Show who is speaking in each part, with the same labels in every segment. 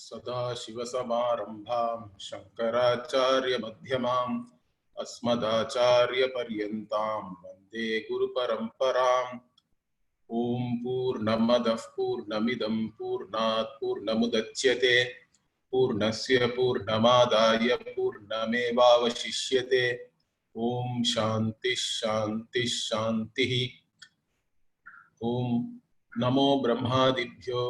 Speaker 1: सदाशिवसमारम्भां शङ्कराचार्यमध्यमाम् अस्मदाचार्यपर्यन्तां वन्दे गुरुपरम्पराम्। ॐ पूर्णमदः पूर्णमिदं पूर्णात् पूर्णमुदच्यते पूर्णस्य पूर्णमादाय पूर्णमेवावशिष्यते। ॐ शान्तिः शान्तिः शान्तिः। ॐ नमो ब्रह्मादिभ्यो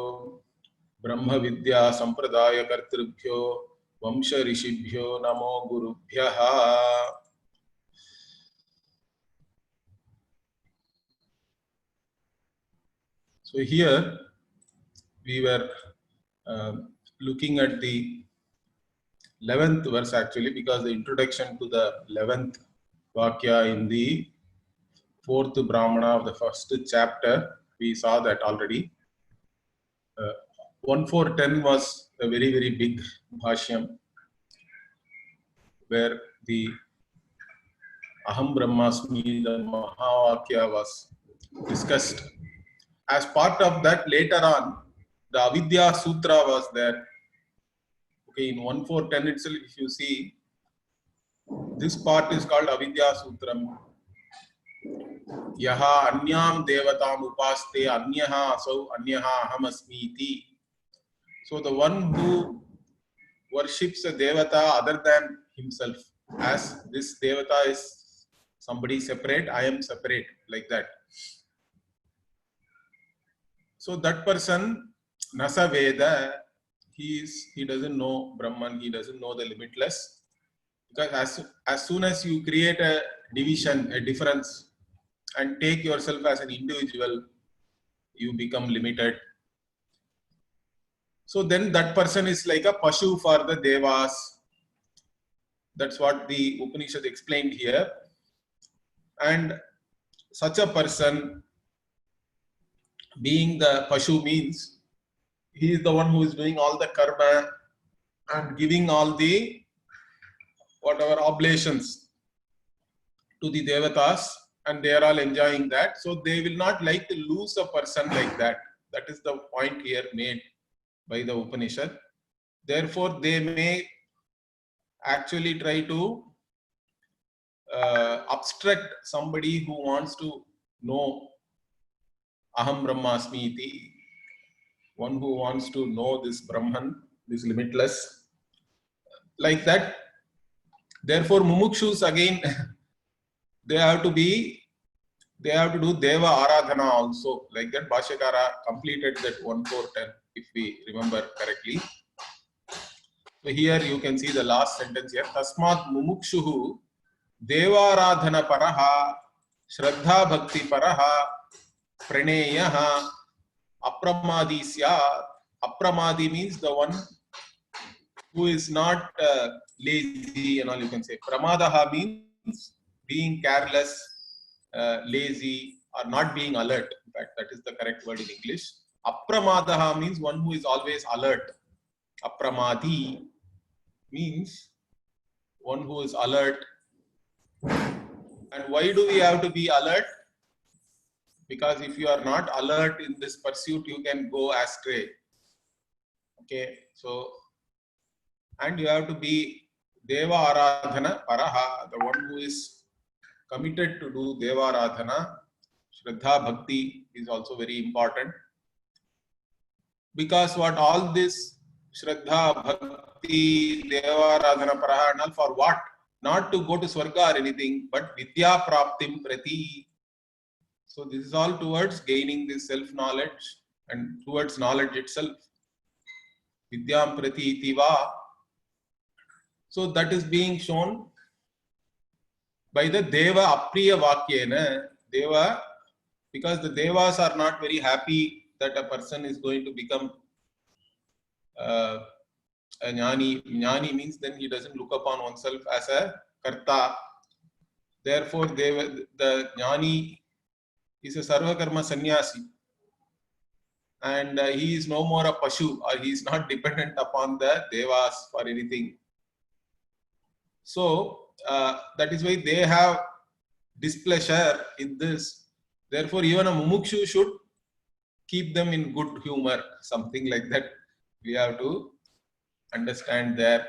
Speaker 1: ब्रह्म विद्या संप्रदाय कर्तृभ्यो वंश ऋषिभ्यो नमो गुरुभ्यः। So here we were looking at the 11th verse actually, because the introduction to the 11th Vakya in the 4th Brahmana of the first chapter, we saw that already. 1.4.10 was a very, very big bhashyam where the Aham Brahmasmi, the Mahavakya, was discussed. As part of that, later on, the Avidya Sutra was there. Okay, in 1.4.10 itself, if you see, this part is called Avidya Sutram. Yaha anyam devatam upaste anyaha asau anyaha ahamasmi iti. So the one who worships a devata other than himself, as this devata is somebody separate, I am separate, like that. So that person, Nasa Veda, he doesn't know Brahman, he doesn't know the limitless. Because as soon as you create a division, a difference, and take yourself as an individual, you become limited. So then that person is like a Pashu for the Devas. That's what the Upanishad explained here. And such a person, being the Pashu, means he is the one who is doing all the karma and giving all the whatever oblations to the Devatas, and they are all enjoying that. So they will not like to lose a person like that. That is the point here made by the Upanishad. Therefore, they may actually try to obstruct somebody who wants to know Aham Brahmasmi iti, one who wants to know this Brahman, this limitless, like that. Therefore, Mumukshus again, they have to do Deva Aradhana also, like that. Bhashyakara completed that 1.4.10, if we remember correctly. So here you can see the last sentence here. Tasmat Mumukshuhu Devaradhana Paraha Shraddha Bhakti Paraha Praneyaha Apramadi Syat. Apramadi means the one who is not lazy and all, you can say. Pramadaha means being careless, lazy, or not being alert. In fact, that is the correct word in English. Apramadaha means one who is always alert. Apramadi means one who is alert. And why do we have to be alert? Because if you are not alert in this pursuit, you can go astray. Okay, so, and you have to be Deva Aradhana Paraha, the one who is committed to do Deva Aradhana. Shraddha Bhakti is also very important. Because what all this Shraddha Bhakti, Deva Aradhana Paraha and all, for what? Not to go to Swarga or anything, but Vidya Praptim Prati. So this is all towards gaining this self-knowledge and towards knowledge itself. Vidyam Prati Itiva. So that is being shown by the Deva Apriya Vakyena. Deva, because the Devas are not very happy that a person is going to become a Jnani. Jnani means then he doesn't look upon oneself as a Karta. Therefore, the Jnani is a Sarvakarma Sannyasi. And he is no more a Pashu, or he is not dependent upon the Devas for anything. So, that is why they have displeasure in this. Therefore, even a Mumukshu should keep them in good humor, something like that we have to understand there.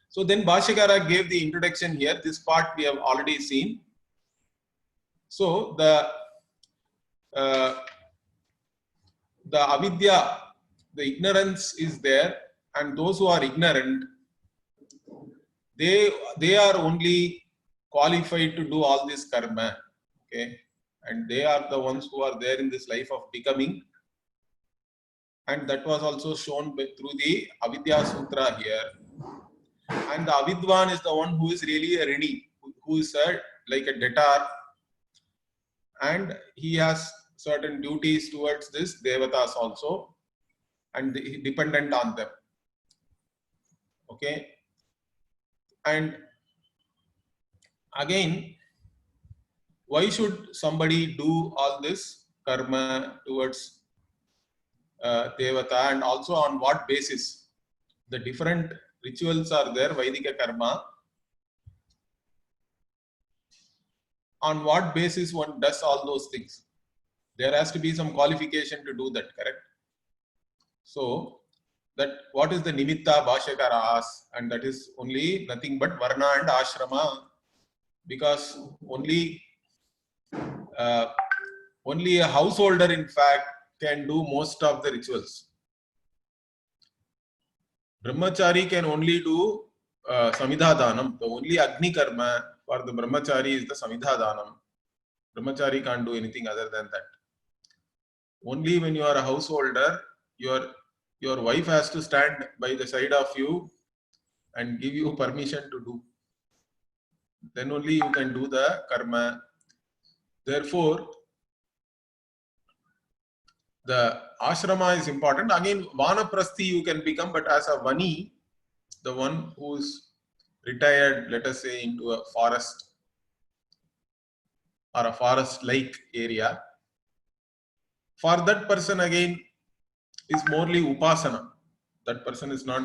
Speaker 1: So then Bhashyakara gave the introduction here. This part we have already seen. So the avidya, the ignorance is there, and those who are ignorant, they are only qualified to do all this karma, okay, and they are the ones who are there in this life of becoming, and that was also shown through the Avidya Sutra here. And the Avidwan is the one who is really ready, who is like a debtor, and he has certain duties towards this devatas also, and dependent on them. Okay, and again, why should somebody do all this karma towards devata, and also on what basis? The different rituals are there, Vaidika karma. On what basis one does all those things? There has to be some qualification to do that, correct? So, that what is the nimitta Bhashyakara asks, and that is only nothing but varna and ashrama, because only a householder, in fact, can do most of the rituals. Brahmachari can only do Samidha Danam. The only Agni karma for the Brahmachari is the Samidha Danam. Brahmachari can't do anything other than that. Only when you are a householder, your wife has to stand by the side of you and give you permission to do. Then only you can do the karma. Therefore, the ashrama is important. Again, vanaprasthi you can become, but as a vani, the one who is retired, let us say, into a forest or a forest-like area, for that person again is morely upasana. That person is not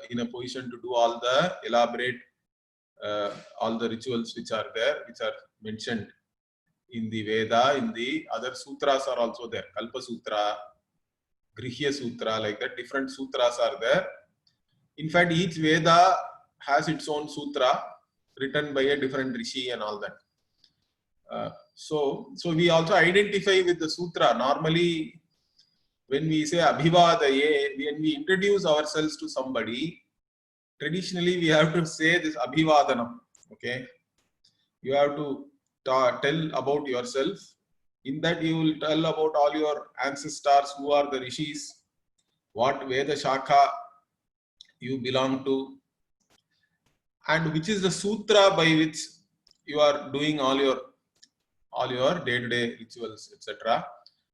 Speaker 1: in a position to do all the elaborate, all the rituals which are there, which are mentioned in the Veda. In the other sutras are also there. Kalpa Sutra, Grihya Sutra, like that. Different sutras are there. In fact, each Veda has its own sutra written by a different rishi and all that. So we also identify with the sutra. Normally, when we say Abhivadaye, when we introduce ourselves to somebody, traditionally we have to say this Abhivadanam. Okay, you have to tell about yourself. In that, you will tell about all your ancestors, who are the rishis, what Veda Shakha you belong to, and which is the sutra by which you are doing all your day-to-day rituals, etc.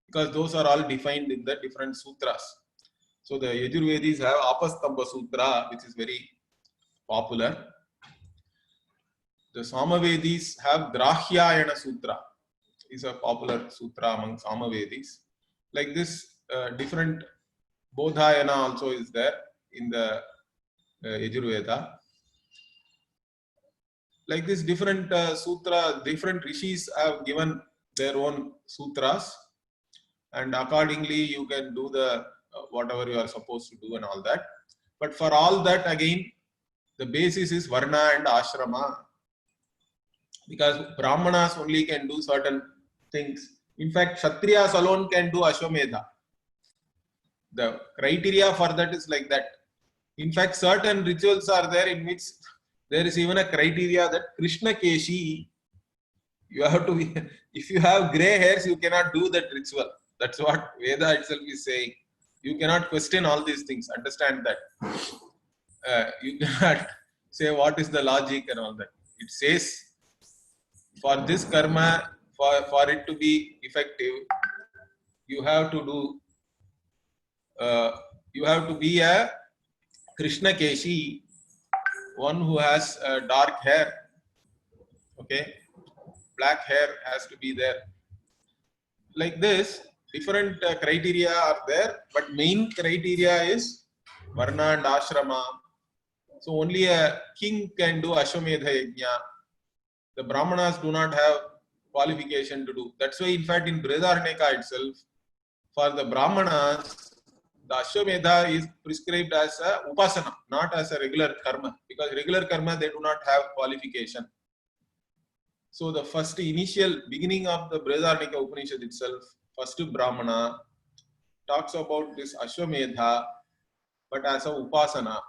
Speaker 1: Because those are all defined in the different sutras. So the Yajurvedis have Apastamba Sutra, which is very popular. The Samavedis have Grahyayana Sutra, is a popular sutra among Samavedis. Like this, different Bodhayana also is there in the Yajurveda. Like this, different sutra, different rishis have given their own sutras, and accordingly you can do the whatever you are supposed to do and all that. But for all that, again, the basis is varna and ashrama, because brahmanas only can do certain things. In fact, kshatriyas alone can do ashwamedha. The criteria for that is like that. In fact, certain rituals are there in which there is even a criteria that Krishna Keshi, you have to be, if you have grey hairs, you cannot do that ritual. That's what Veda itself is saying. You cannot question all these things. Understand that. You cannot say what is the logic and all that. It says for this karma, for it to be effective, you have to do, you have to be a Krishna Keshi, one who has dark hair. Okay, black hair has to be there. Like this, different criteria are there, but main criteria is varna and ashrama. So only a king can do Ashwamedha Yajna. The Brahmanas do not have qualification to do. That's why, in fact, in Brihadaranyaka itself, for the Brahmanas, the Ashwamedha is prescribed as a upasana, not as a regular karma, because regular karma they do not have qualification. So the first initial beginning of the Brihadaranyaka Upanishad itself, first Brahmana talks about this Ashwamedha, but as a upasana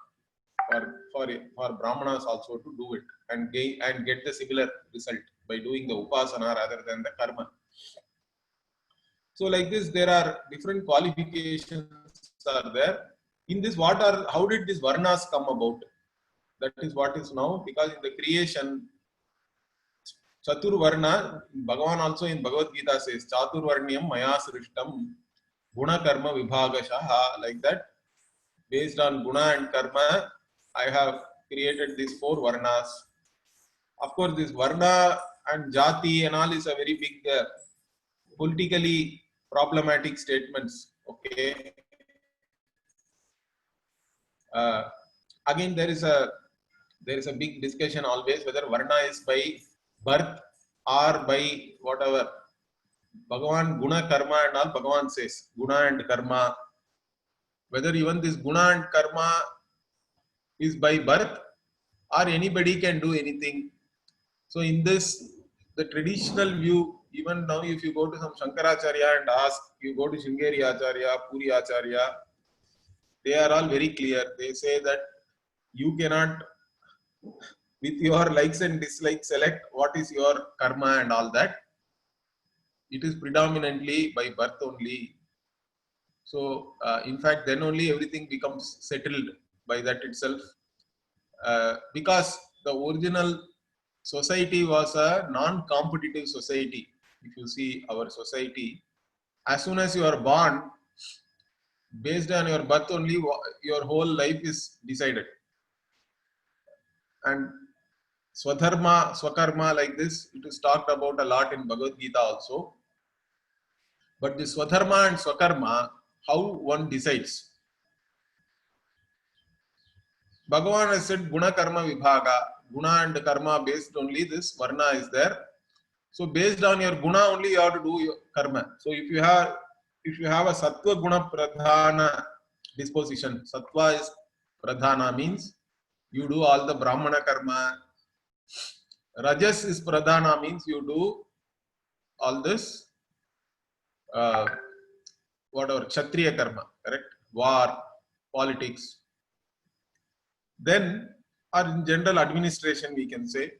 Speaker 1: for Brahmanas also to do it and get the similar result by doing the upasana rather than the karma. So like this, there are different qualifications are there. In this, how did these varnas come about? That is what is now, because in the creation, Chatur Varna, Bhagavan also in Bhagavad Gita says, Chatur Varniyam Maya Srishtam Guna Karma Vibhagashaha, like that. Based on Guna and Karma, I have created these 4 Varnas. Of course, this Varna and Jati and all is a very big politically problematic statements. Okay. Again, there is a big discussion always whether Varna is by birth or by whatever. Bhagavan Guna Karma and all, Bhagavan says Guna and Karma. Whether even this Guna and Karma is by birth or anybody can do anything. So in this, the traditional view, even now if you go to some Shankaracharya and ask, you go to Sringeri Acharya, Puri Acharya, they are all very clear. They say that you cannot, with your likes and dislikes, select what is your karma and all that. It is predominantly by birth only. So, in fact, then only everything becomes settled by that itself. Because the original society was a non-competitive society. If you see our society, as soon as you are born, based on your birth only, your whole life is decided. And Swadharma, Swakarma, like this, it is talked about a lot in Bhagavad Gita also. But the Swadharma and Swakarma, how one decides. Bhagavan has said Guna Karma Vibhaga, Guna and Karma based only this Varna is there. So based on your Guna only you have to do your Karma. So if you have a Sattva Guna Pradhana disposition, Sattva is Pradhana means you do all the Brahmana Karma. Rajas is Pradhana means you do all this whatever Kshatriya Karma, correct? War, politics. Then, or in general administration, we can say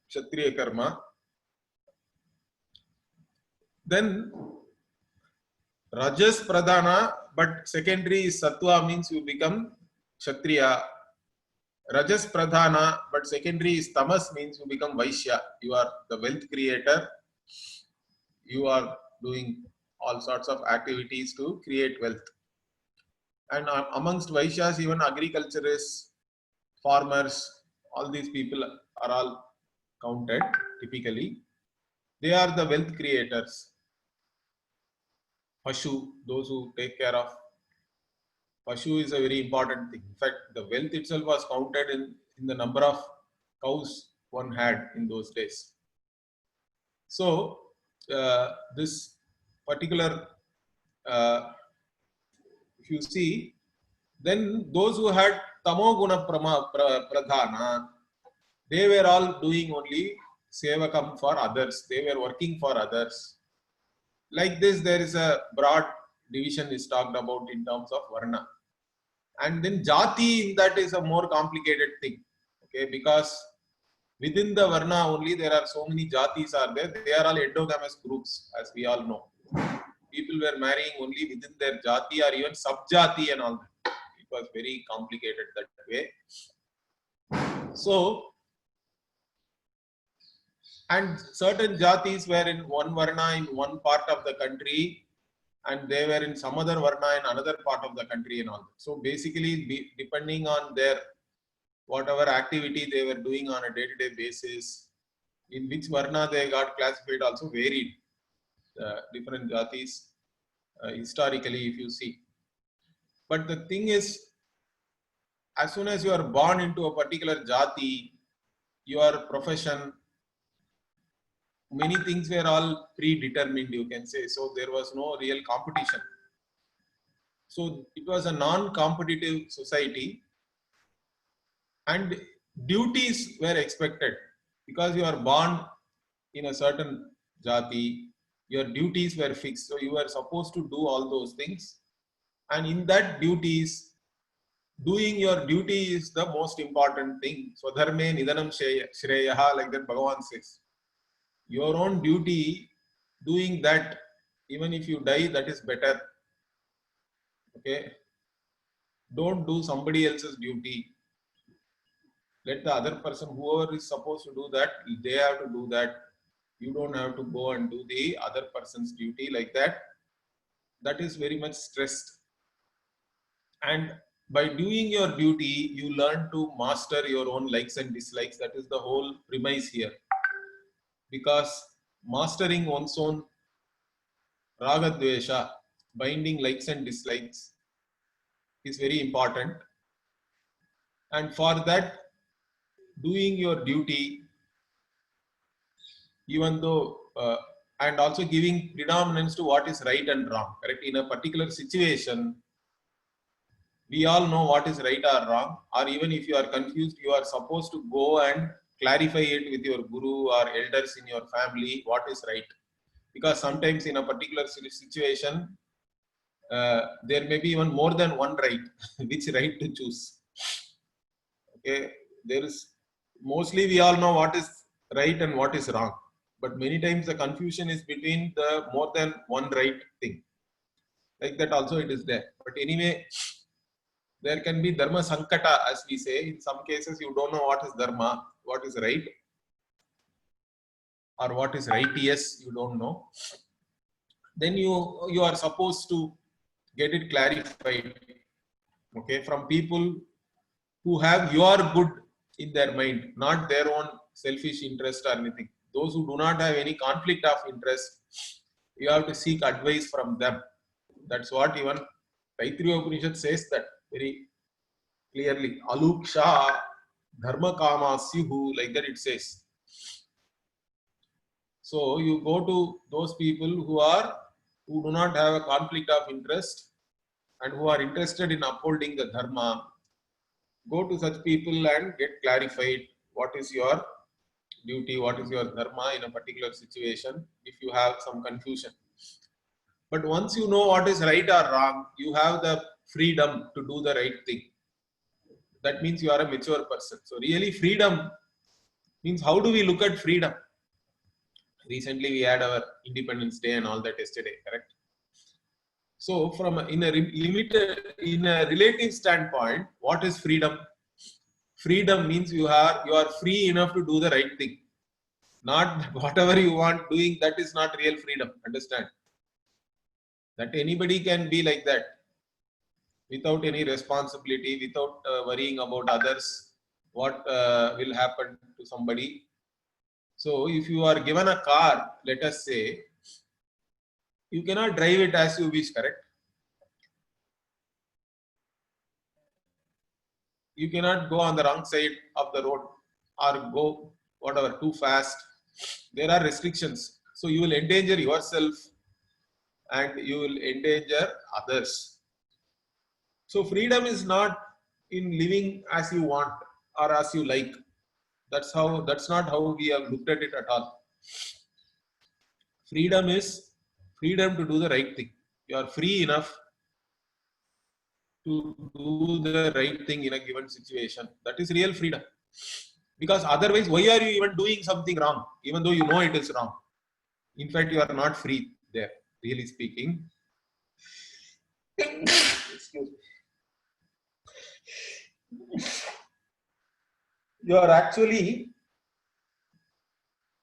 Speaker 1: Kshatriya Karma. Then Rajas Pradhana, but secondary is Sattva means you become Kshatriya. Rajas Pradhana, but secondary is Tamas means you become Vaishya. You are the wealth creator. You are doing all sorts of activities to create wealth. And amongst Vaishyas, even agriculturists, farmers, all these people are all counted typically. They are the wealth creators. Pashu, those who take care of. Pashu is a very important thing. In fact, the wealth itself was counted in the number of cows one had in those days. So, this particular, if you see, then those who had Tamoguna Pradhana, they were all doing only Sevakam for others. They were working for others. Like this, there is a broad division is talked about in terms of Varna. And then Jati, in that is a more complicated thing. Okay, because within the Varna only there are so many Jatis are there. They are all endogamous groups, as we all know. People were marrying only within their Jati or even Sub-Jati and all that. It was very complicated that way. So, and certain Jatis were in one Varna in one part of the country, and they were in some other Varna in another part of the country and all that. So basically, depending on their whatever activity they were doing on a day-to-day basis, in which Varna they got classified also varied. Different Jatis historically, if you see. But the thing is, as soon as you are born into a particular Jati, your profession, many things were all predetermined, you can say. So there was no real competition. So it was a non-competitive society, and duties were expected because you are born in a certain jati. Your duties were fixed, so you were supposed to do all those things. And in that duties, doing your duty is the most important thing. Swadharme nidanam shreyaha, like that Bhagavan says. Your own duty, doing that, even if you die, that is better. Okay? Don't do somebody else's duty. Let the other person, whoever is supposed to do that, they have to do that. You don't have to go and do the other person's duty like that. That is very much stressed. And by doing your duty, you learn to master your own likes and dislikes. That is the whole premise here. Because mastering one's own ragadvesha, binding likes and dislikes, is very important. And for that, doing your duty, even though, and also giving predominance to what is right and wrong, correct? In a particular situation, we all know what is right or wrong, or even if you are confused, you are supposed to go and clarify it with your guru or elders in your family, what is right. Because sometimes in a particular situation, there may be even more than one right, which right to choose. Okay, there is, mostly we all know what is right and what is wrong, but many times the confusion is between the more than one right thing. Like that also it is there. But anyway, there can be dharma sankata, as we say. In some cases, you don't know what is dharma, what is right, or what is righteous, you don't know. Then you are supposed to get it clarified, okay, from people who have your good in their mind, not their own selfish interest or anything. Those who do not have any conflict of interest, you have to seek advice from them. That's what even Taittiriya Upanishad says that very clearly. Aluksha dharma kama syuhu, like that it says. So you go to those people who do not have a conflict of interest and who are interested in upholding the dharma. Go to such people and get clarified what is your duty, what is your dharma in a particular situation if you have some confusion. But once you know what is right or wrong, you have the freedom to do the right thing. That means you are a mature person. So really freedom means, how do we look at freedom? Recently we had our Independence Day and all that yesterday, correct? So from in a relative standpoint, what is freedom? Freedom means you are free enough to do the right thing. Not whatever you want doing, that is not real freedom. Understand? That anybody can be like that without any responsibility, without worrying about others, what will happen to somebody. So if you are given a car, let us say, you cannot drive it as you wish, correct? You cannot go on the wrong side of the road or go whatever too fast. There are restrictions. So you will endanger yourself and you will endanger others. So freedom is not in living as you want or as you like. That's not how we have looked at it at all. Freedom is freedom to do the right thing. You are free enough to do the right thing in a given situation. That is real freedom. Because otherwise, why are you even doing something wrong, even though you know it is wrong? In fact, you are not free there, really speaking. Excuse me. You are actually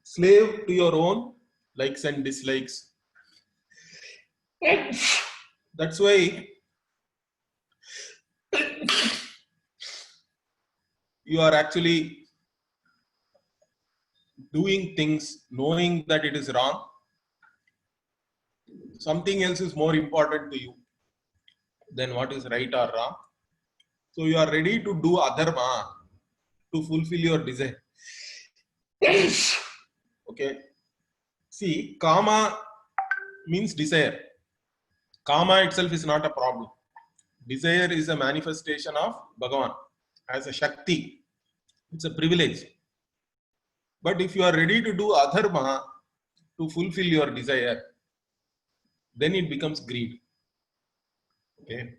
Speaker 1: slave to your own likes and dislikes. That's why you are actually doing things knowing that it is wrong. Something else is more important to you than what is right or wrong. So you are ready to do adharma to fulfill your desire. Okay. See, kama means desire. Kama itself is not a problem. Desire is a manifestation of Bhagavan as a Shakti. It's a privilege. But if you are ready to do adharma to fulfill your desire, then it becomes greed. Okay.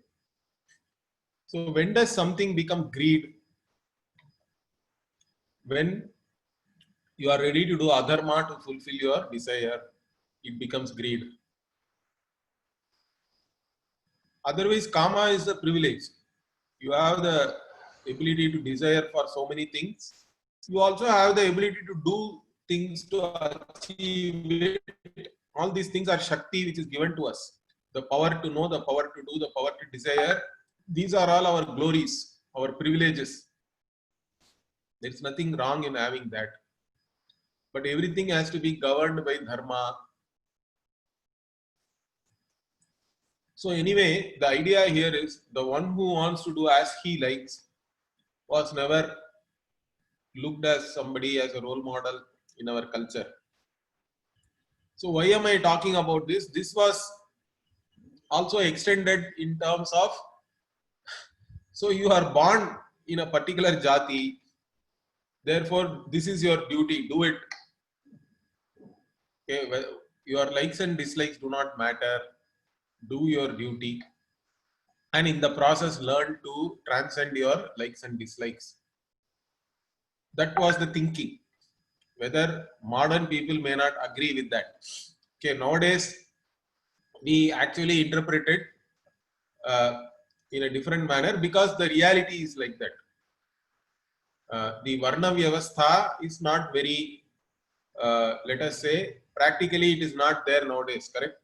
Speaker 1: So when does something become greed? When you are ready to do adharma to fulfill your desire, it becomes greed. Otherwise, kama is a privilege. You have the ability to desire for so many things. You also have the ability to do things to achieve it. All these things are Shakti which is given to us. The power to know, the power to do, the power to desire. These are all our glories, our privileges. There is nothing wrong in having that. But everything has to be governed by dharma. So anyway, the idea here is the one who wants to do as he likes was never looked as somebody as a role model in our culture. So why am I talking about this? This was also extended in terms of, so you are born in a particular jati, therefore this is your duty, do it. Okay, well, your likes and dislikes do not matter, do your duty, and in the process learn to transcend your likes and dislikes. That was the thinking. Whether modern people may not agree with that. Okay, nowadays we actually interpret it in a different manner because the reality is like that. The Varna Vyavastha is not very, let us say, practically it is not there nowadays, correct?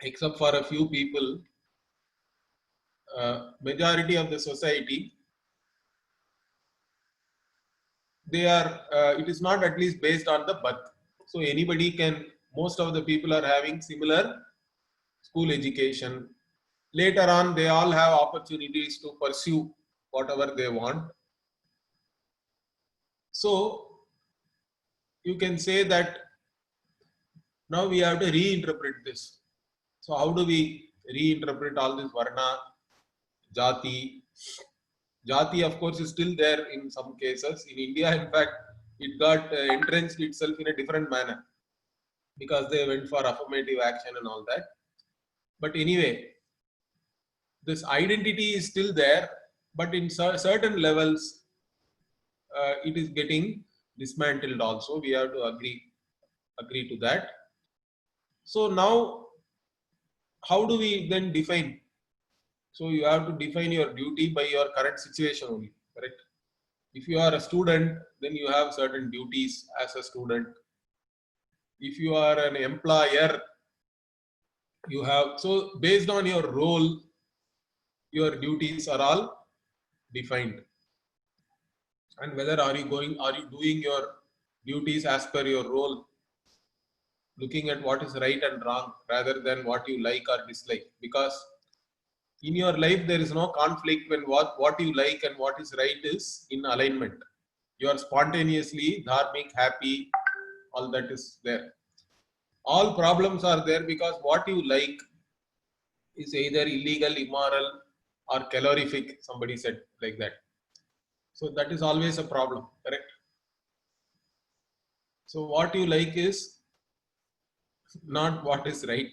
Speaker 1: Except for a few people, majority of the society, they are, it is not at least based on the birth. So anybody can, most of the people are having similar school education. Later on, they all have opportunities to pursue whatever they want. So you can say that now we have to reinterpret this. So how do we reinterpret all this Varna, Jati? Jati, of course, is still there in some cases. In India, in fact, it got entrenched itself in a different manner because they went for affirmative action and all that. But anyway, this identity is still there, but in certain levels, it is getting dismantled also. We have to agree to that. So now, how do we then define? So you have to define your duty by your current situation only, correct? If you are a student, then you have certain duties as a student. If you are an employer, you have, so based on your role, your duties are all defined. And whether are you doing your duties as per your role, looking at what is right and wrong rather than what you like or dislike, because in your life there is no conflict when what you like and what is right is in alignment. You are spontaneously dharmic, happy, all that is there. All problems are there because what you like is either illegal, immoral, or calorific, somebody said like that. So that is always a problem, correct? So what you like is not what is right.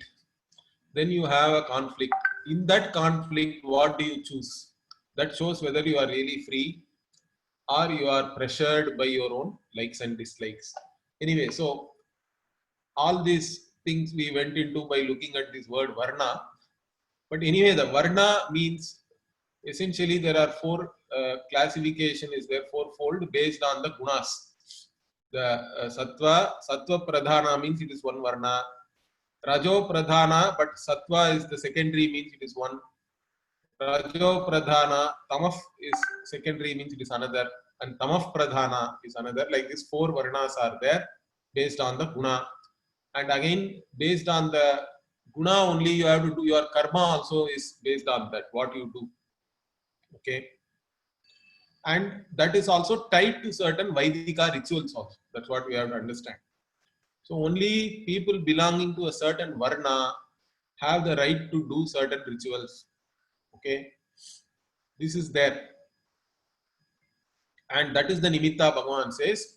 Speaker 1: Then you have a conflict. In that conflict, what do you choose? That shows whether you are really free or you are pressured by your own likes and dislikes. Anyway, so all these things we went into by looking at this word Varna. But anyway, the Varna means essentially there are four classification is there fourfold based on the gunas. The sattva pradhana means it is one Varna. Rajo pradhana, but sattva is the secondary, means it is one. Rajo pradhana, tamaf is secondary, means it is another, and tamaf pradhana is another. Like this, four varnas are there based on the guna, and again based on the guna only you have to do your karma also is based on that what you do. Okay, and that is also tied to certain Vaidika rituals also. That's what we have to understand. So only people belonging to a certain varna have the right to do certain rituals. Okay, this is there, and that is the nimitta Bhagavan says.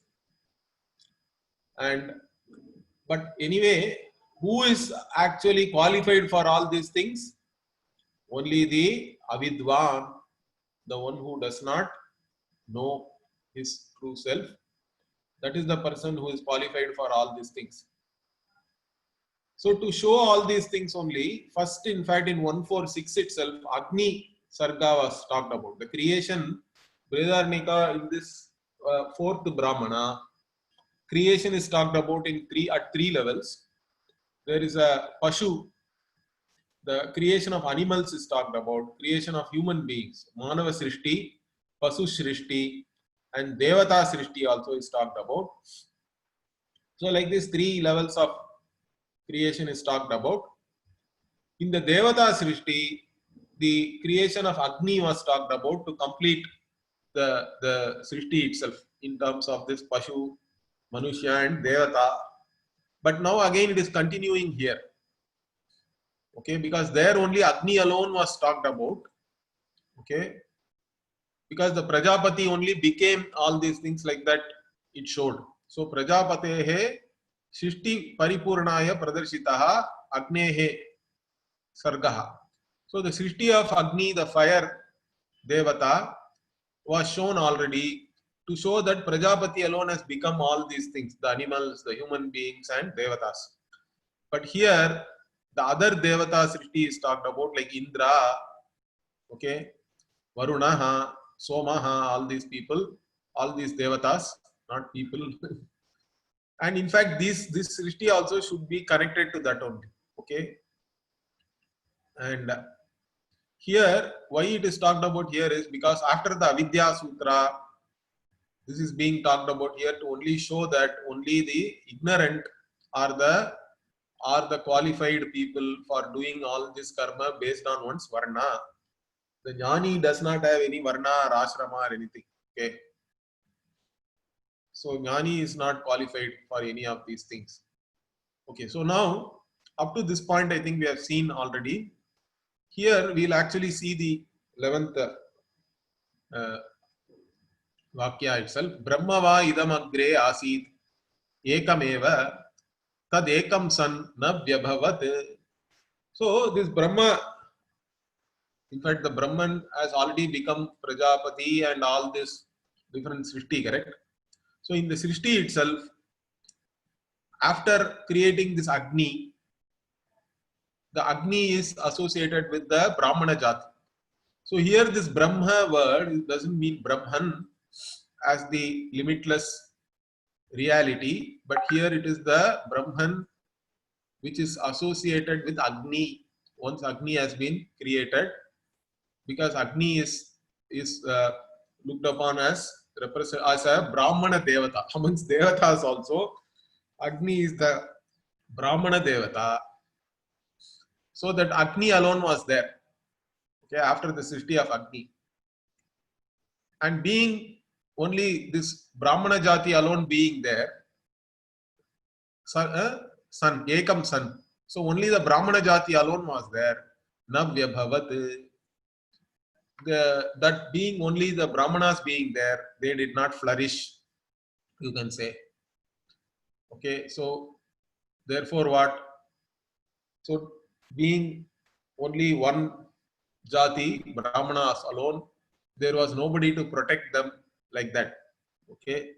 Speaker 1: And but anyway, who is actually qualified for all these things? Only the avidwan, the one who does not know his true self. That is the person who is qualified for all these things. So to show all these things only, first in fact in 146 itself, Agni Sarga was talked about. The creation, Brihadaranyaka in this fourth Brahmana, creation is talked about at three levels. There is a Pashu, the creation of animals is talked about, creation of human beings, Manava Srishti, Pasu Srishti, and Devata Srishti also is talked about. So like these three levels of creation is talked about. In the Devata Srishti, the creation of Agni was talked about to complete the Srishti itself in terms of this Pashu, Manushya and Devata. But now again it is continuing here. Okay, because there only Agni alone was talked about. Okay, because the Prajapati only became all these things like that, it showed. So Prajapatehe Srishti Paripurnaya Pradarshitaha Agnehe Sargaha. So the Srishti of Agni, the fire Devata, was shown already to show that Prajapati alone has become all these things, the animals, the human beings and Devatas. But here, the other Devata Srishti is talked about, like Indra, okay, Varunaha, Somaha, all these people, all these Devatas, not people. And in fact, this Srishti also should be connected to that only, okay. And here, why it is talked about here is because after the Avidya Sutra, this is being talked about here to only show that only the ignorant are the qualified people for doing all this karma based on one's varna. The jnani does not have any varna or ashrama or anything. Okay. So jnani is not qualified for any of these things. Okay. So now, up to this point, I think we have seen already. Here we'll actually see the 11th Vakya itself. Brahmava idam agre asid ekameva tad ekam san na vyabhavat. So this Brahma, in fact, the Brahman has already become Prajapati and all this different Srishti, correct? So in the Srishti itself, after creating this Agni, the Agni is associated with the Brahmana Jati. So here this Brahma word doesn't mean Brahman as the limitless reality, but here it is the Brahman which is associated with Agni once Agni has been created, because Agni is looked upon as a Brahmana Devata. Amongst Devatas also, Agni is the Brahmana Devata. So that Agni alone was there. Okay, after the Srishti of Agni. And being only this Brahmana Jati alone being there, Sun, Ekam Sun. So only the Brahmana Jati alone was there. Navya Bhavat. That being only the Brahmanas being there, they did not flourish, you can say. Okay, so therefore what? So being only one Jati, Brahmanas alone, there was nobody to protect them like that. Okay.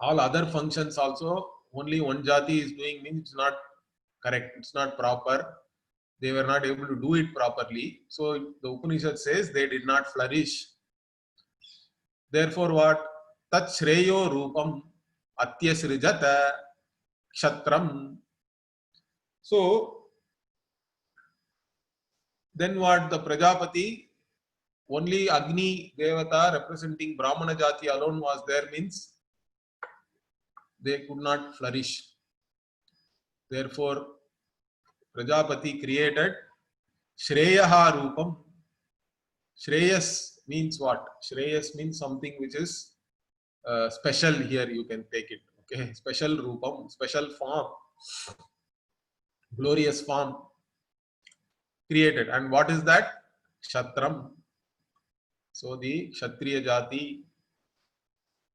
Speaker 1: All other functions also, only one Jati is doing means it's not correct, it's not proper. They were not able to do it properly. So the Upanishad says they did not flourish. Therefore what? Tat Shreyo Rupam Atyasrijata Kshatram. So then what? The Prajapati, only Agni Devata representing Brahmana Jati alone was there means they could not flourish. Therefore, Prajapati created Shreyaha Rupam. Shreyas means what? Shreyas means something which is special here, you can take it. Okay, special Rupam, special form, glorious form created. And what is that? Kshatram. So the Kshatriya Jati.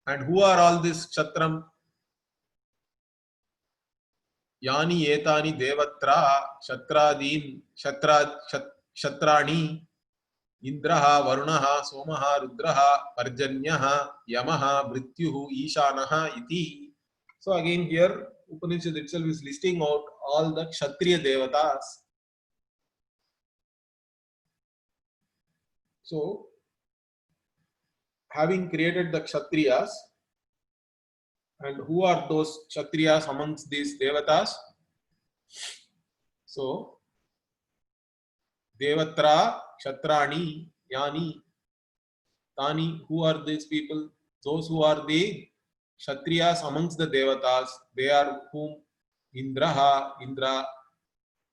Speaker 1: And who are all this Kshatram? Yani etani devatra Kshatradin Kshatrani Indraha Varunaha Somaha Rudraha Parjanyaha Yamaha Mrityuhu Ishanaha iti. So again here Upanishad itself is listing out all the Kshatriya Devatas. So having created the Kshatriyas, and who are those Kshatriyas amongst these Devatas? So Devatra Kshatrani Yani Tani, who are these people? Those who are the Kshatriyas amongst the Devatas, they are whom? Indra,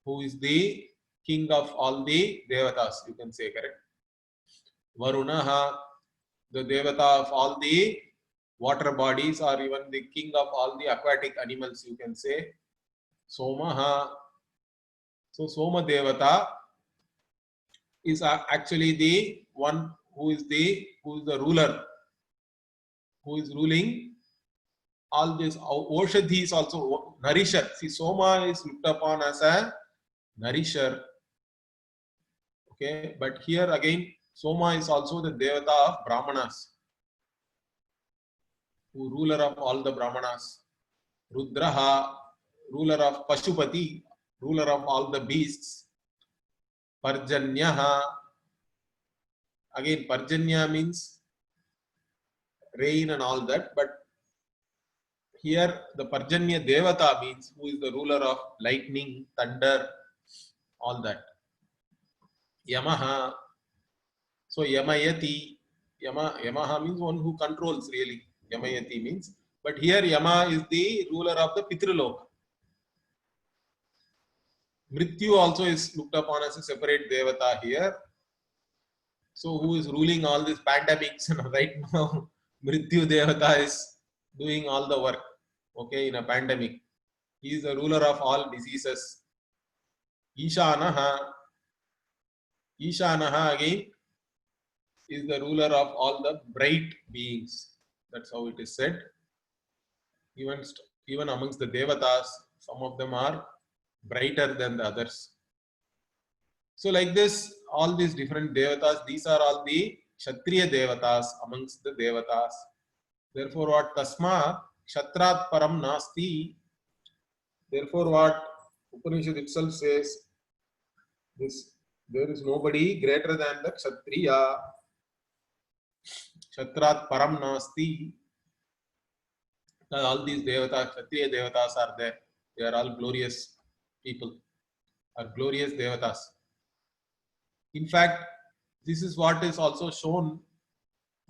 Speaker 1: who is the king of all the Devatas, you can say, correct? Varunaha, the Devata of all the water bodies, or even the king of all the aquatic animals, you can say. Somaha, so Soma Devata is actually the one who is the ruler, who is ruling all this. Oshadhi is also nourisher. See, Soma is looked upon as a nourisher. Okay, but here again, Soma is also the Devata of Brahmanas, who ruler of all the Brahmanas. Rudraha, ruler of Pashupati, ruler of all the beasts. Parjanyaha, again Parjanya means rain and all that, but here the Parjanya Devata means who is the ruler of lightning, thunder, all that. Yamaha, so Yamayati, Yamaha means one who controls really. Yamayati means, but here Yama is the ruler of the Pitralok. Mrityu also is looked upon as a separate Devata here. So who is ruling all these pandemics right now? Mrityu Devata is doing all the work, okay, in a pandemic. He is the ruler of all diseases. Ishanaha again is the ruler of all the bright beings. That's how it is said. Even amongst the Devatas, some of them are brighter than the others. So like this, all these different Devatas, these are all the Kshatriya Devatas amongst the Devatas. Therefore what? Tasma Kshatrat Param Nasti. Therefore what Upanishad itself says, this, there is nobody greater than the Kshatriya. Kshatrat Param Nasti. All these Devatas, Kshatriya Devatas are there. They are all glorious people, are glorious Devatas. In fact, this is what is also shown.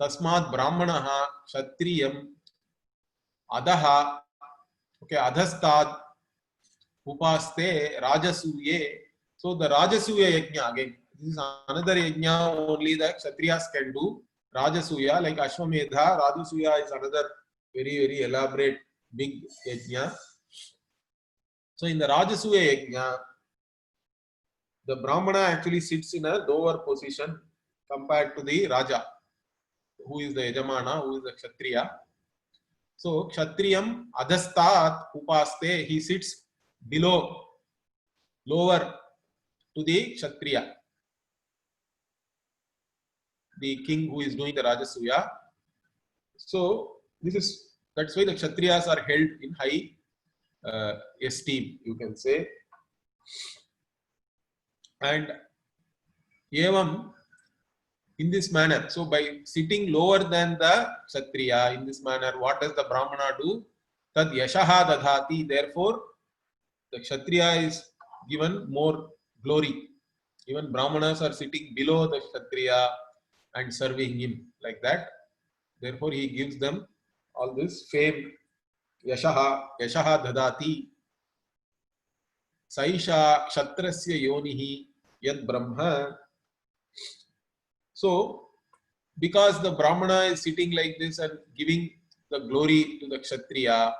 Speaker 1: Tasmat Brahmanaha Kshatriyam Adaha, okay, Adhastad Upaste Rajasuye. So the Rajasuya Yajna, again, this is another Yajna only that Kshatriyas can do. Rajasuya, like Ashwamedha, Rajasuya is another very elaborate big Yajna. So in the Rajasuya Yajna, the Brahmana actually sits in a lower position compared to the Raja, who is the Yajamana, who is the Kshatriya. So Kshatriyam Adhastat Upaste, he sits below, lower to the Kshatriya, the king who is doing the Rajasuya. So that's why the Kshatriyas are held in high esteem, you can say. And evam, in this manner, so by sitting lower than the Kshatriya in this manner, what does the Brahmana do? Tad yashaha dadhati, therefore the Kshatriya is given more glory. Even Brahmanas are sitting below the Kshatriya and serving him like that. Therefore he gives them all this fame. Yashaha dadati. Saisha kshatrasya yonihi yad brahma. So, because the Brahmana is sitting like this and giving the glory to the Kshatriya,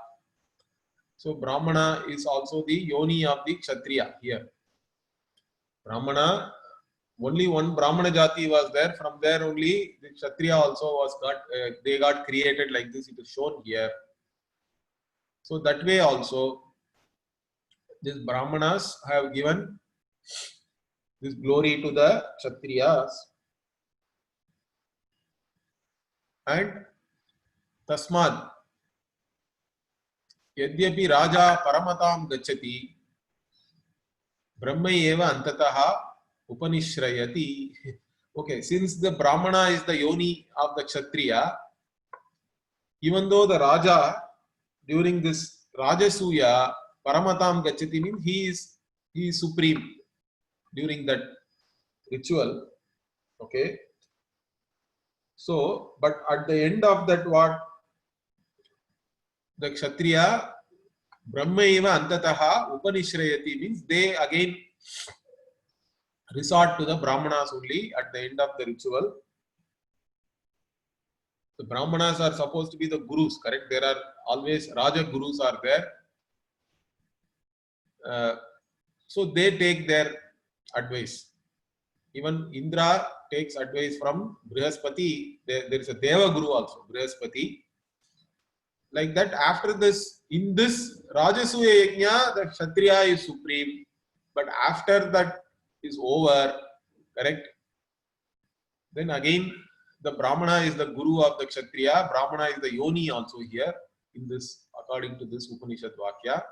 Speaker 1: so Brahmana is also the yoni of the Kshatriya here. Brahmana only one Brahmana Jati was there. From there only the Kshatriya also was they got created like this. It is shown here. So that way also, these Brahmanas have given this glory to the Kshatriyas. And Tasmad, Yadyapi Raja Paramatam Gachati, Brahma eva antataha Upanishrayati. Okay, since the Brahmana is the yoni of the Kshatriya, even though the Raja during this Rajasuya Paramatam Gachati means he is supreme during that ritual. Okay. So, but at the end of that, what the Kshatriya Brahma eva antataha Upanishrayati means they again resort to the Brahmanas only at the end of the ritual. The Brahmanas are supposed to be the gurus, correct? There are always Raja gurus are there. So they take their advice. Even Indra takes advice from Brihaspati. There is a Deva Guru also, Brihaspati. Like that, after this, in this Rajasuya Yajna, the Kshatriya is supreme. But after that is over, correct? Then again, the Brahmana is the Guru of the Kshatriya. Brahmana is the Yoni also here, in this, according to this Upanishad Vakya.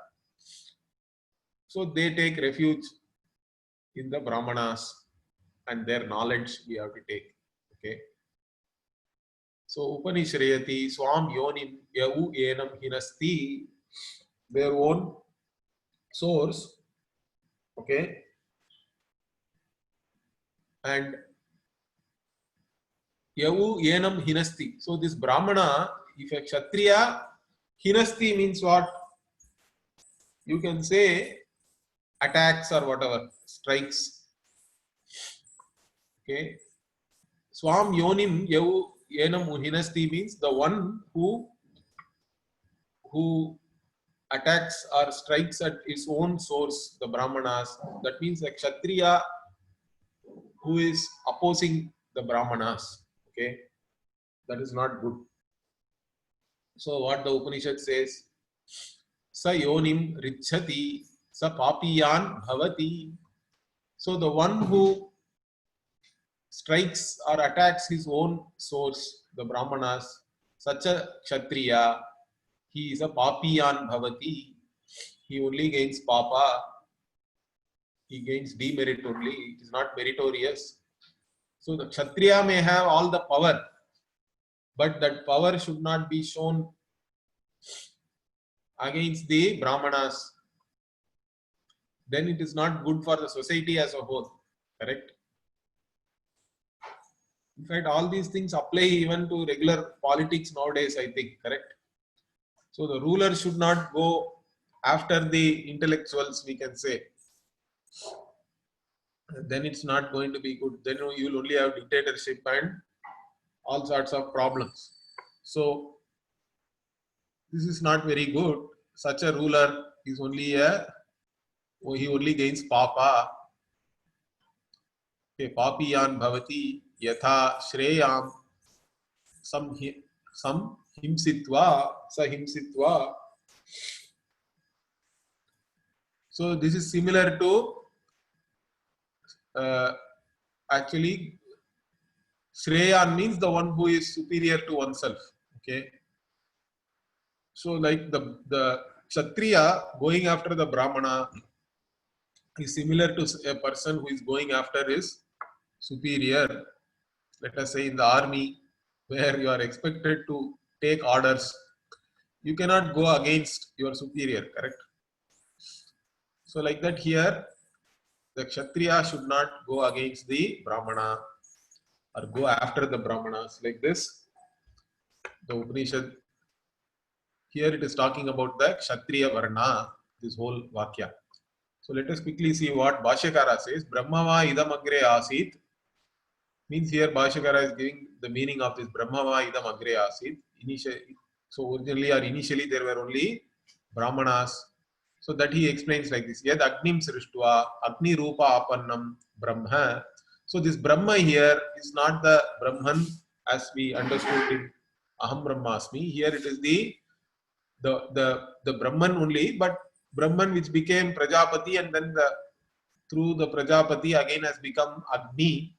Speaker 1: So they take refuge in the Brahmanas and their knowledge we have to take. Okay. So Upanishrayati Swam Yonim Yahu Enam Hinasti, their own source. Okay. And Yahu Enam Hinasti. So this Brahmana, if a Kshatriya, Hinasti means what? You can say attacks or whatever, strikes. Okay. Swam Yonim Yahu Enam Hinasti means the one who attacks or strikes at his own source, the Brahmanas. That means a Kshatriya who is opposing the Brahmanas. Okay. That is not good. So what the Upanishad says, Sa yonim richati, sa papiyan bhavati. So the one who strikes or attacks his own source, the Brahmanas, such a Kshatriya, he is a papiyan bhavati. He only gains papa. He gains demerit only. It is not meritorious. So the Kshatriya may have all the power, but that power should not be shown against the Brahmanas. Then it is not good for the society as a whole. Correct? In fact, all these things apply even to regular politics nowadays, I think. Correct? So the ruler should not go after the intellectuals, we can say. Then it's not going to be good. Then you will only have dictatorship and all sorts of problems. So this is not very good. Such a ruler is only he only gains papa. Okay, papiyan bhavati yatha shreyam sam himsitva sa himsitva. So this is similar to actually Shreyan means the one who is superior to oneself. Okay. So like the Kshatriya going after the Brahmana is similar to a person who is going after his superior. Let us say in the army, where you are expected to take orders. You cannot go against your superior, correct? So like that here, the Kshatriya should not go against the Brahmana or go after the Brahmanas like this. The Upanishad, here it is talking about the Kshatriya Varna, this whole Vakya. So let us quickly see what Bhashyakara says. Brahmava idam agre asit means here Bhashyakara is giving the meaning of this Brahmava idam agre asit. So originally or initially there were only Brahmanas. So that he explains like this. Yad agnim srishtva agni rupa apannam brahma So this Brahma here is not the Brahman as we understood in Aham Brahmasmi. Here it is the Brahman only, but Brahman which became Prajapati, and then through the Prajapati again has become Agni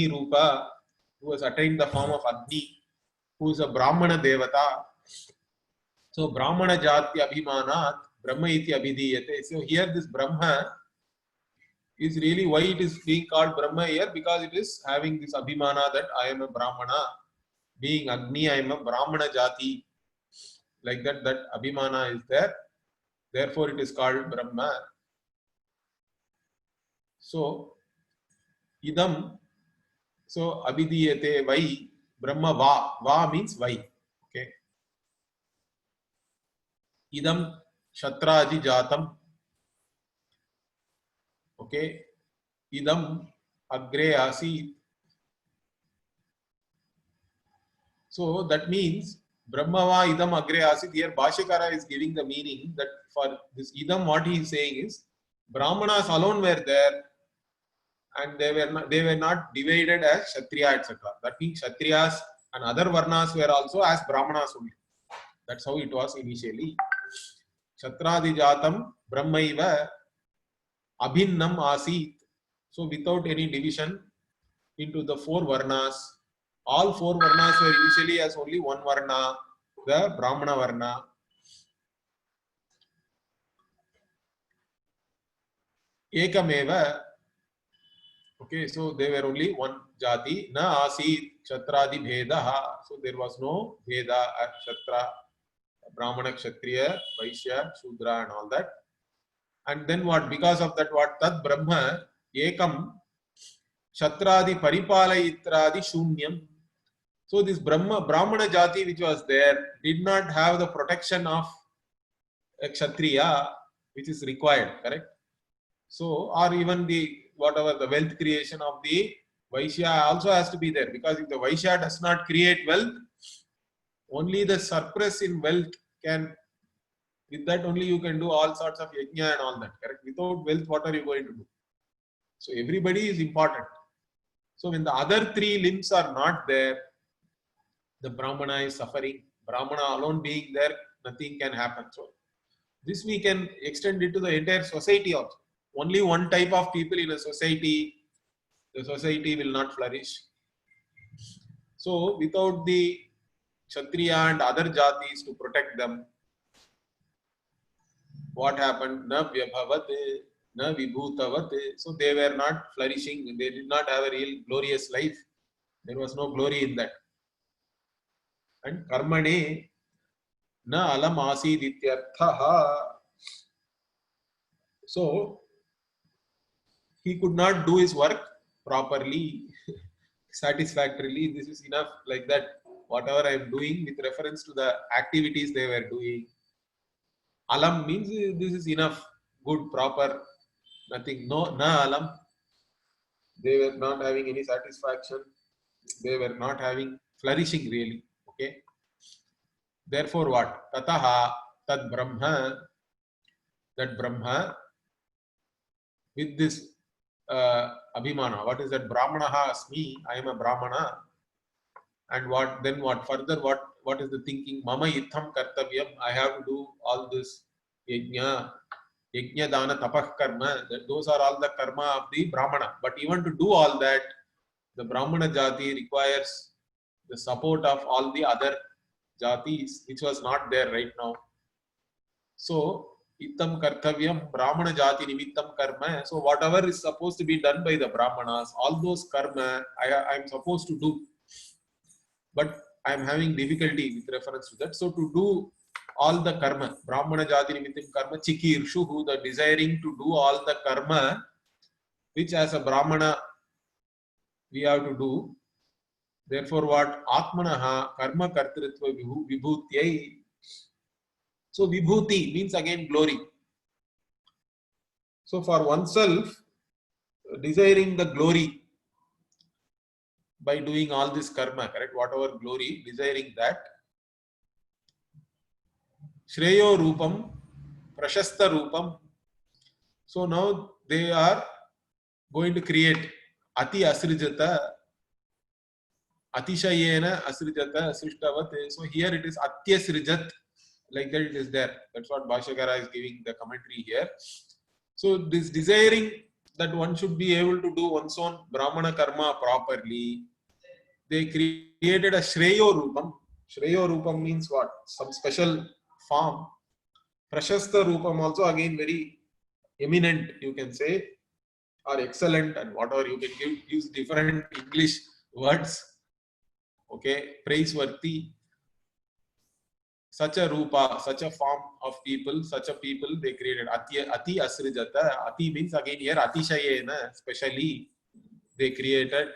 Speaker 1: Rupa, who has attained the form of Agni, who is a Brahmana Devata. So Brahmana Jati Abhimanat Brahma iti abhidiyate. So here this Brahma is really why it is being called Brahma here, because it is having this Abhimana that I am a Brahmana. Being Agni, I am a Brahmana Jati. Like that Abhimana is there. Therefore it is called Brahma. So idam, so abhidiyate vai, Brahma va means vai. Okay. Idam Shatraji Jatam. Okay. Idam Agre Asit. So that means Brahmava idam agre asit. Here Bhashyakara is giving the meaning that for this idam, what he is saying is Brahmanas alone were there, and they were not divided as Kshatriya, etc. That means Kshatriyas and other Varnas were also as Brahmanas only. That's how it was initially. Kshatradi Jatam Brahmaiva Abhinnam Asit. So without any division into the four Varnas, all four Varnas were initially as only one Varna, the Brahmana Varna. Ekameva. Okay, so they were only one Jati. Na Asit Kshatradi Bhedaha. So there was no Bheda at Kshatra, Brahmana, Kshatriya, Vaishya, Shudra and all that. And then what? Because of that, what? Tad Brahma Ekam Kshatradi Paripalayitradi Shunyam. So this Brahmana Jati which was there did not have the protection of a Kshatriya which is required, correct? So, or even the whatever the wealth creation of the Vaishya also has to be there, because if the Vaishya does not create wealth, only the surplus in wealth can, with that only you can do all sorts of yajna and all that, correct? Without wealth, what are you going to do? So everybody is important. So when the other three limbs are not there, the Brahmana is suffering. Brahmana alone being there, nothing can happen. So this we can extend it to the entire society also. Only one type of people in a society, the society will not flourish. So without the Kshatriya and other jatis to protect them, what happened? Na vyabhavat, na vibhutavat. So they were not flourishing. They did not have a real glorious life. There was no glory in that. And karmane na alam asidityarthaha. So he could not do his work properly, satisfactorily. This is enough, like that. Whatever I am doing with reference to the activities they were doing. Alam means this is enough, good, proper, nothing. No, na alam. They were not having any satisfaction. They were not having flourishing really. Okay. Therefore, what? Tataha tad Brahma. That Brahma with this Abhimana. What is that? Brahmanaha asmi. I am a Brahmana. And what then? What further? What is the thinking? Mama itham kartavyam. I have to do all this yajna, dana, tapah karma. Those are all the karma of the Brahmana. But even to do all that, the Brahmana jati requires the support of all the other jatis, which was not there right now. So Ittam kartavyam Brahmana jati nimittam karma. So whatever is supposed to be done by the Brahmanas, all those karma I am supposed to do. But I am having difficulty with reference to that. So to do all the karma, Brahmana jati nimittam karma, chikirshu, who the desiring to do all the karma, which as a Brahmana we have to do. Therefore, what? Atmanaha karma kartritva vibhutyai. So vibhuti means again glory. So for oneself, desiring the glory by doing all this karma, correct? Whatever glory, desiring that. Shreyo Rupam, Prashasta Rupam. So now they are going to create ati asrijata, atishayena asrijata, srishtavat. So here it is atyasrijat, like that it is there. That's what Bhashyakara is giving the commentary here. So this desiring that one should be able to do one's own Brahmana karma properly, they created a Shreyo Rupam. Shreyo Rupam means what? Some special form. Prashasta Rupam also again very eminent, you can say, or excellent, and whatever you can use different English words. Okay, praiseworthy. Such a rupa, such a form of people, such a people they created. Ati asrijata. Ati means again here atishayena, especially they created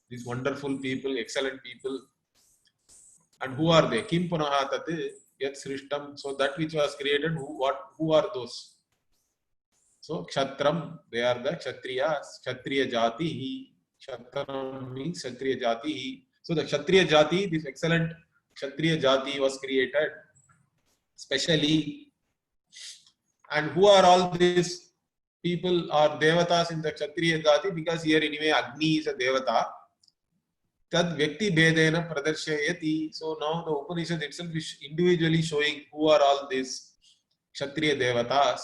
Speaker 1: these wonderful people, excellent people. And who are they? Kim punaha tat yat srishtam. So that which was created, who are those? So kshatram, they are the kshatriyas, kshatriya jati. Kshatram means kshatriya jati. So the kshatriya jati, this excellent kshatriya jati was created specially. And who are all these people or devatas in the kshatriya jati? Because here anyway Agni is a devata. Tad Vyakti Bhedena Pradarshayati. So now the Upanishad itself is individually showing who are all these Kshatriya Devatas.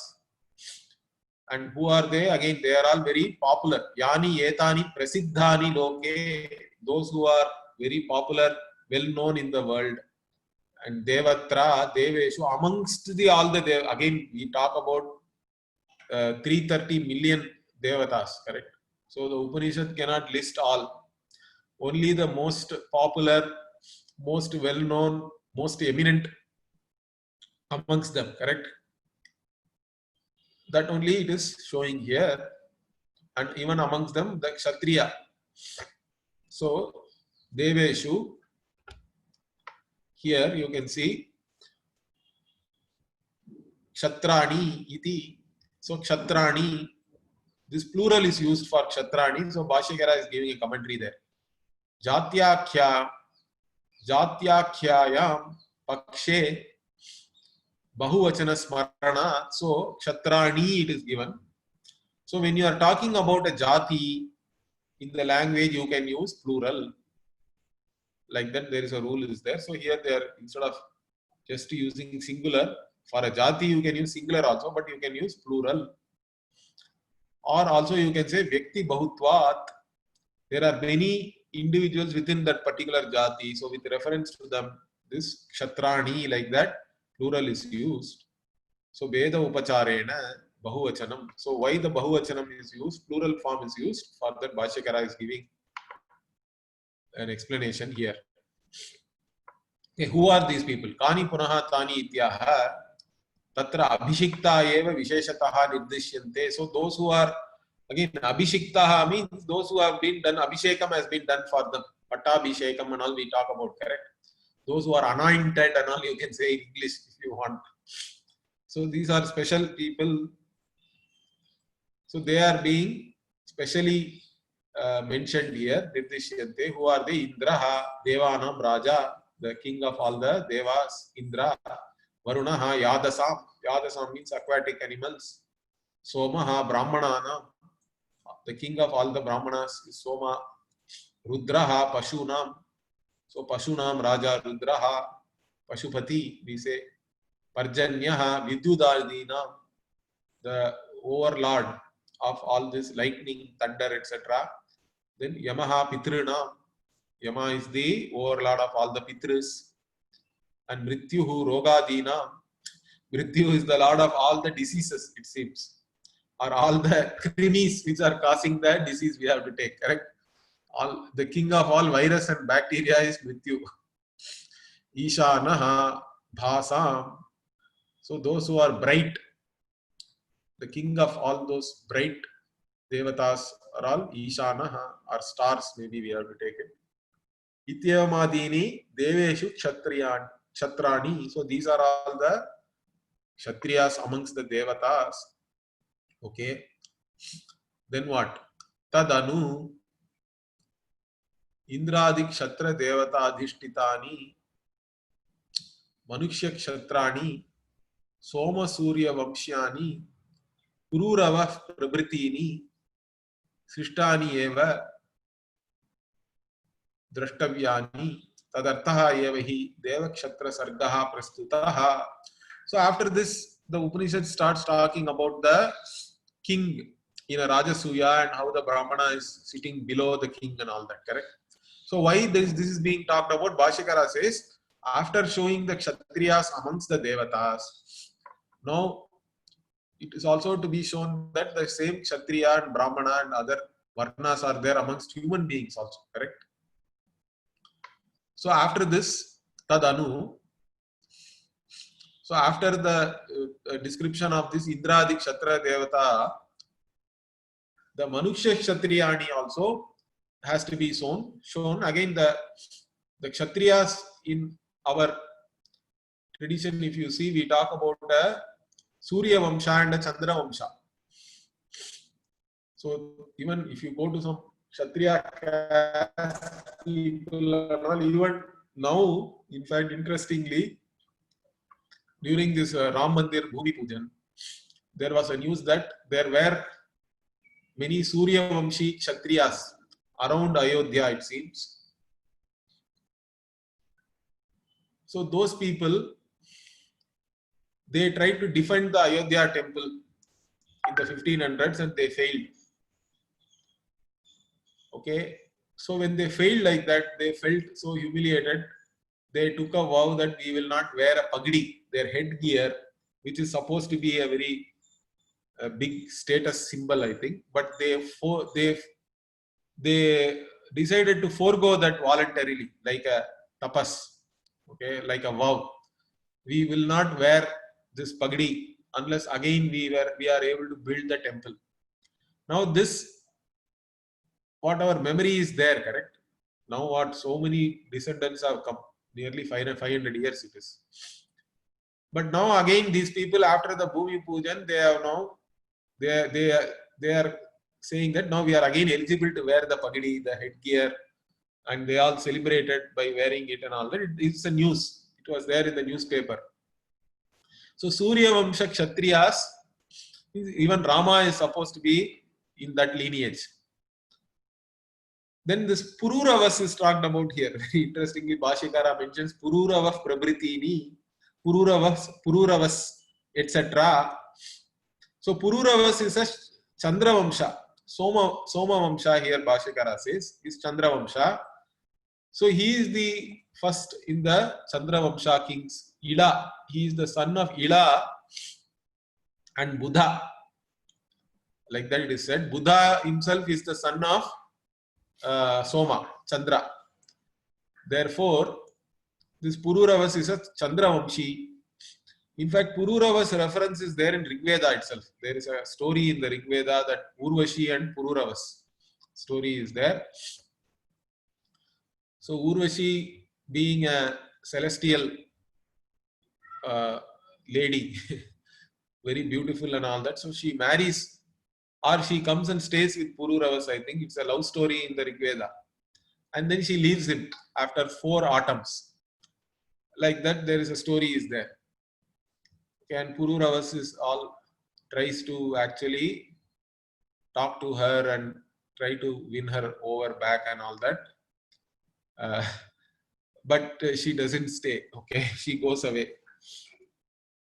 Speaker 1: And who are they? Again, they are all very popular. Yani Etani Prasiddhani Loke. Those who are very popular, well known in the world. And Devatra, Deveshu, amongst the all the Dev, again we talk about 330 million Devatas, correct? So the Upanishad cannot list all. Only the most popular, most well-known, most eminent amongst them, correct? That only it is showing here. And even amongst them, the Kshatriya. So, Deveshu, here you can see Kshatrani iti. So, Kshatrani, this plural is used for Kshatrani. So, Bhashyakara is giving a commentary there. Jatyakhya, Jatyakhyayam Pakshe Bahuvachana Smarana. So, Kshatrani it is given. So, when you are talking about a jati, in the language you can use plural. Like that, there is a rule is there. So, here they are, instead of just using singular, for a jati you can use singular also, but you can use plural. Or also you can say Vyakti Bahutvat. There are many individuals within that particular jati. So, with reference to them, this Kshatrani, like that, plural is used. So, Veda Upacharena, Bahuvachanam. So, why the Bahuvachanam is used? Plural form is used. For that, Bhashyakara is giving an explanation here. Okay, who are these people? Kani Punaha Tani Ityaha Tatra Abhishikta Eva Visheshataha Nirdishyante. So, those who are, again, Abhishiktaha means those who have been done, Abhishekam has been done for them. Pattabhishekam and all we talk about, correct? Those who are anointed and all, you can say in English if you want. So these are special people. So they are being specially mentioned here. Nirdishyante. Who are they? Indraha, Devanam Raja, the king of all the Devas, Indra. Varunaha, Yadasam. Yadasam means aquatic animals. Somaha, Brahmanana. The king of all the Brahmanas is Soma. Rudraha, Pashunam. So Pashunam, Raja, Rudraha, Pashupati, we say. Parjanyaha, Vidyudardina, the overlord of all this lightning, thunder, etc. Then Yamaha, Pitruna. Yama is the overlord of all the Pitras. And Mrityuhu, Rogadina. Mrityu is the lord of all the diseases, it seems. Or all the krimis which are causing the disease we have to take, correct? All, the king of all virus and bacteria is Mrityu. Ishanaha, Bhasam. So those who are bright, the king of all those bright devatas are all Ishanaha, or stars, maybe we have to take it. Ityamadini Deveshu Kshatrani. So these are all the Kshatriyas amongst the devatas. Okay. Then what? Tadanu Indradi Kshatra Devata Adhishtitani Manushya Kshatrani Soma Surya Vamshyani Kururava Prabritini Sishtani eva drashtavyani tadarthaha eva hi devakshatra sargaha prastutaha. So after this, the Upanishad starts talking about the king in a Rajasuya and how the Brahmana is sitting below the king and all that, correct? So why this is being talked about? Bhashyakara says, after showing the Kshatriyas amongst the Devatas, now it is also to be shown that the same Kshatriya and Brahmana and other Varnas are there amongst human beings also, correct? So after this, Tadanu, so after the description of this Indradi Kshatriya Devata, the Manushya Kshatriyani also has to be shown. Again, the Kshatriyas in our tradition, if you see, we talk about a Surya Vamsha and a Chandra Vamsha. So even if you go to some Kshatriya people and all, even now, in fact, interestingly, during this Ram Mandir Bhumi Pujan, there was a news that there were many Surya Vamshi Kshatriyas around Ayodhya, it seems. So those people, they tried to defend the Ayodhya temple in the 1500s and they failed. Okay, so when they failed like that, they felt so humiliated. They took a vow that we will not wear a pagdi, their headgear, which is supposed to be a very big status symbol, I think. But they decided to forego that voluntarily, like a tapas, okay, like a vow. We will not wear this pagdi unless again we are able to build the temple. Now this, what our memory is there, correct? Now what so many descendants have come, nearly 500 years it is. But now again these people after the Bhumi Pujan, they have now, they are saying that now we are again eligible to wear the pagdi, the headgear, and they all celebrated by wearing it and all that. It's a news. It was there in the newspaper. So Surya Vamsha Kshatriyas, even Rama is supposed to be in that lineage. Then this Pururavas is talked about here. Very interestingly, Bhashyakara mentions Pururavas Prabhritini, Pururavas, etc. So Pururavas is a Chandra Vamsha. Soma Vamsha here, Bhashyakara says, is Chandra Vamsha. So he is the first in the Chandra Vamsha kings. Ila, he is the son of Ila and Buddha. Like that it is said. Buddha himself is the son of Soma, Chandra. Therefore, this Pururavas is a Chandra Vamshi. In fact, Pururavas reference is there in Rigveda itself. There is a story in the Rigveda that Urvashi and Pururavas story is there. So Urvashi, being a celestial lady, very beautiful and all that, so she marries, or she comes and stays with Pururavas. I think it's a love story in the Rigveda. And then she leaves him after 4 autumns. Like that, there is a story is there. And Pururavas is all tries to actually talk to her and try to win her over back and all that. But she doesn't stay. Okay, she goes away.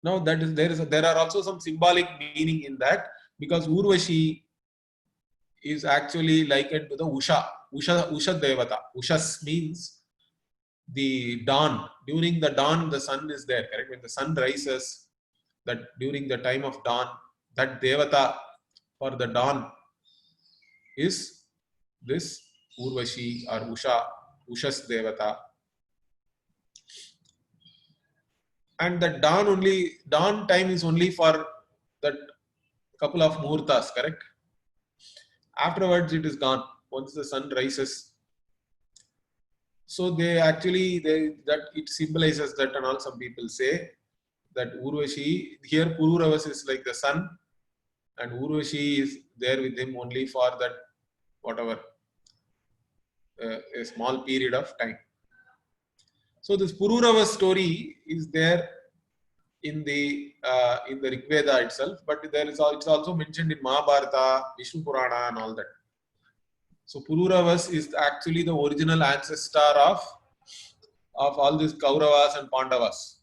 Speaker 1: Now that is there are also some symbolic meaning in that, because Urvashi is actually likened to the Usha Devata. Ushas means the dawn. During the dawn, the sun is there, correct? When the sun rises, that during the time of dawn, that Devata for the dawn is this Urvashi or Ushas Devata. And the dawn time is only for that couple of muhurtas, correct? Afterwards, it is gone once the sun rises. So they actually, that it symbolizes that, and all some people say that Urvashi, here Pururavas is like the sun, and Urvashi is there with him only for that, whatever, a small period of time. So this Pururavas story is there in the Rigveda itself, but there is it's also mentioned in Mahabharata, Vishnu Purana, and all that. So Pururavas is actually the original ancestor of all these Kauravas and Pandavas.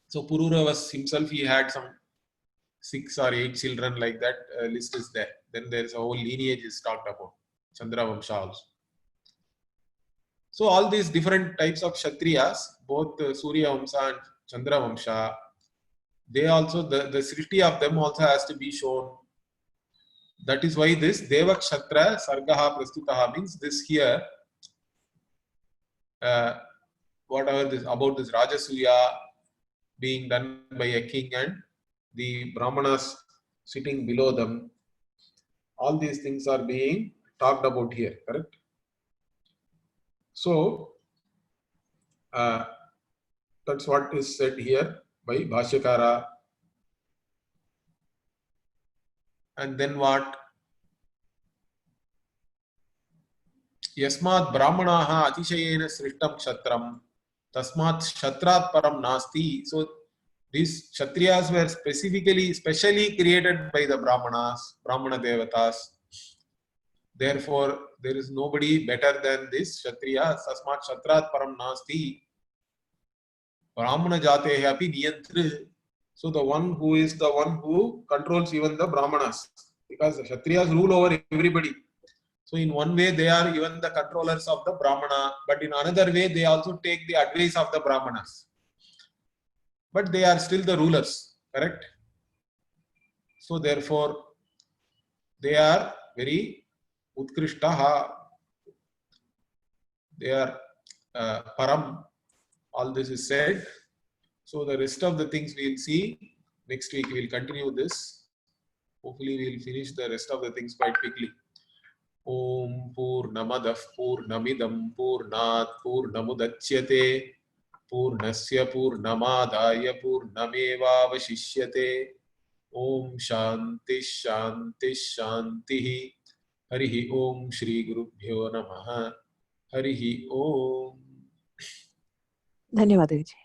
Speaker 1: So Pururavas himself, he had some 6 or 8 children, like that list is there. Then there is a whole lineage is talked about, Chandravamsha also. So all these different types of Kshatriyas, both Surya Vamsa and Chandra Vamsha, they also, the srishti of them also has to be shown. That is why this Deva Kshatra Sargaha Prastutaha means this here, whatever this about this Rajasuya being done by a king and the Brahmanas sitting below them, all these things are being talked about here, correct? So that's what is said here by Bhashyakara. And then what? Yasmat Brahmanaha Atishayena Srishtam Kshatram Tasmat Kshatrat Param Nasti. So these Kshatriyas were specially created by the Brahmanas, Brahmana Devatas. Therefore, there is nobody better than this Kshatriya. Tasmat Kshatrat Param Nasti. Brahmana Jatehe api Niyantri. So the one who is the one who controls even the Brahmanas. Because the Kshatriyas rule over everybody. So in one way, they are even the controllers of the Brahmana, but in another way, they also take the advice of the Brahmanas. But they are still the rulers, correct? So therefore, they are very Utkrishtaha. They are Param. All this is said. So the rest of the things we will see next week. We will continue this. Hopefully, we will finish the rest of the things quite quickly. Om Purnamadah Purnamidam Purnat Purnamudachyate Purnasya Purnamadaya Purnamevavashishyate. Om Shanti Shanti Shanti. Harihi Om Shri Gurubhyo Namaha. Harihi Om.
Speaker 2: धन्यवाद जी.